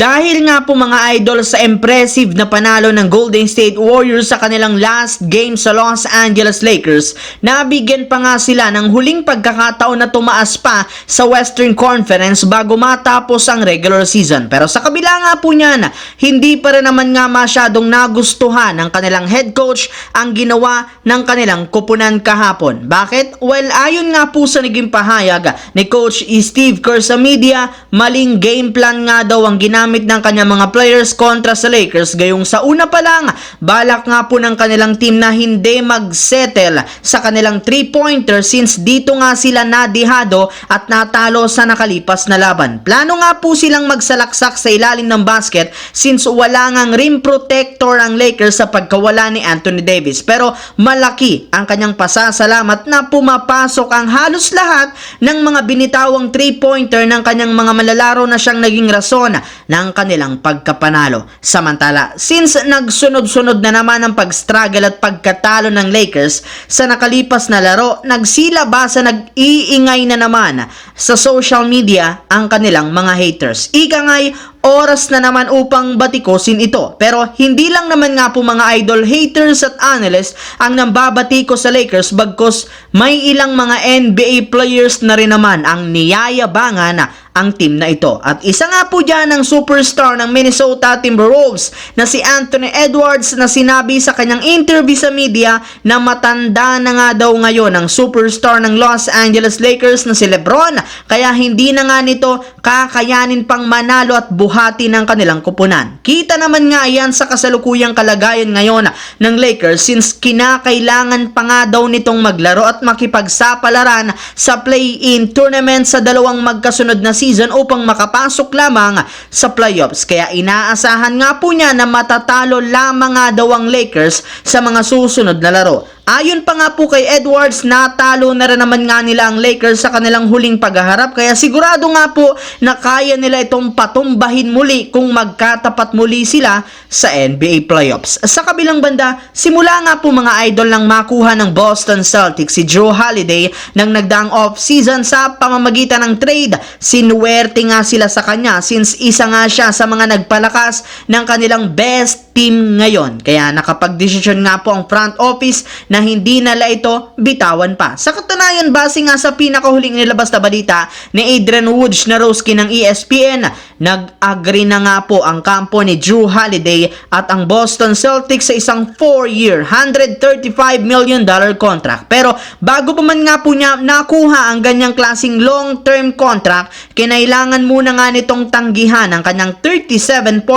Dahil nga po mga idol sa impressive na panalo ng Golden State Warriors sa kanilang last game sa Los Angeles Lakers, nabigyan pa nga sila ng huling pagkakataon na tumaas pa sa Western Conference bago matapos ang regular season. Pero sa kabila nga po niyan, hindi pa rin naman nga masyadong nagustuhan ng kanilang head coach ang ginawa ng kanilang kupunan kahapon. Bakit? Well, ayon nga po sa naging pahayag ni Coach Steve Kerr sa media, maling game plan nga daw ang ginamit ng kanyang mga players kontra sa Lakers. Gayong sa una pa lang, balak nga po ng kanilang team na hindi mag-settle sa kanilang 3-pointer since dito nga sila nadihado at natalo sa nakalipas na laban. Plano nga po silang magsalaksak sa ilalim ng basket since wala ngang rim protector ang Lakers sa pagkawala ni Anthony Davis. Pero malaki ang kanyang pasasalamat na pumapasok ang halos lahat ng mga binitawang 3-pointer ng kanyang mga malalaro na siyang naging rason ng kanilang pagkapanalo. Samantala, since nagsunod-sunod na naman ang pag-struggle at pagkatalo ng Lakers sa nakalipas na laro, nagsilabasa, nag-iingay na naman sa social media ang kanilang mga haters. Ika nga'y oras na naman upang batikosin ito. Pero hindi lang naman nga po mga idol, haters at analysts ang nambabatiko sa Lakers bagkus may ilang mga NBA players na rin naman ang niyayabangan ang team na ito. At isa nga po dyan ang superstar ng Minnesota Timberwolves na si Anthony Edwards na sinabi sa kanyang interview sa media na matanda na nga daw ngayon ang superstar ng Los Angeles Lakers na si LeBron, kaya hindi na nga nito kakayanin pang manalo at buhati ng kanilang kupunan. Kita naman nga yan sa kasalukuyang kalagayan ngayon ng Lakers since kinakailangan pa nga daw nitong maglaro at makipagsapalaran sa play-in tournament sa dalawang magkasunod na season upang makapasok lamang sa playoffs. Kaya inaasahan nga po niya na matatalo lamang nga daw ang Lakers sa mga susunod na laro. Ayon pa nga po kay Edwards, natalo na rin naman nga nila ang Lakers sa kanilang huling paghaharap, kaya sigurado nga po na kaya nila itong patumbahin muli kung magkatapat muli sila sa NBA playoffs. Sa kabilang banda, simula nga po mga idol nang makuha ng Boston Celtics si Jrue Holiday nang nagdaang off-season sa pamamagitan ng trade. Sinuwerte nga sila sa kanya since isa nga siya sa mga nagpalakas ng kanilang best team ngayon. Kaya nakapagdesisyon nga po ang front office na hindi nila ito bitawan pa. Sa katunayan, base nga sa pinakahuling nilabas na balita ni Adrian Wojnarowski ng ESPN, nag-agree na nga po ang kampo ni Jrue Holiday at ang Boston Celtics sa isang 4-year, $135 million contract. Pero bago pa man nga po niya nakuha ang ganyang klaseng long-term contract, kinailangan muna nga nitong tanggihan ang kanyang $37.3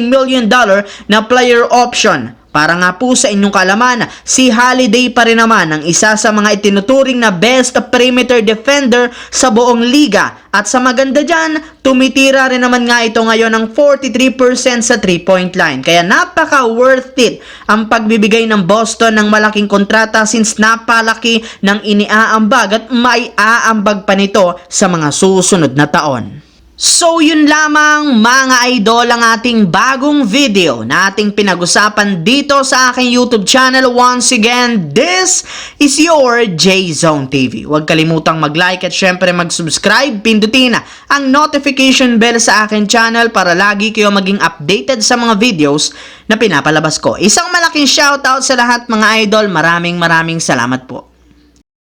million na player option. Para nga po sa inyong kalaman, si Holiday pa rin naman ang isa sa mga itinuturing na best perimeter defender sa buong liga. At sa maganda dyan, tumitira rin naman nga ito ngayon ng 43% sa 3-point line. Kaya napaka worth it ang pagbibigay ng Boston ng malaking kontrata since napalaki ng iniaambag at may aambag pa nito sa mga susunod na taon. So yun lamang mga idol ang ating bagong video na ating pinag-usapan dito sa aking YouTube channel. Once again, this is your J-Zone TV. Huwag kalimutang mag-like at syempre mag-subscribe. Pindutin ang notification bell sa aking channel para lagi kayo maging updated sa mga videos na pinapalabas ko. Isang malaking shoutout sa lahat mga idol. Maraming salamat po.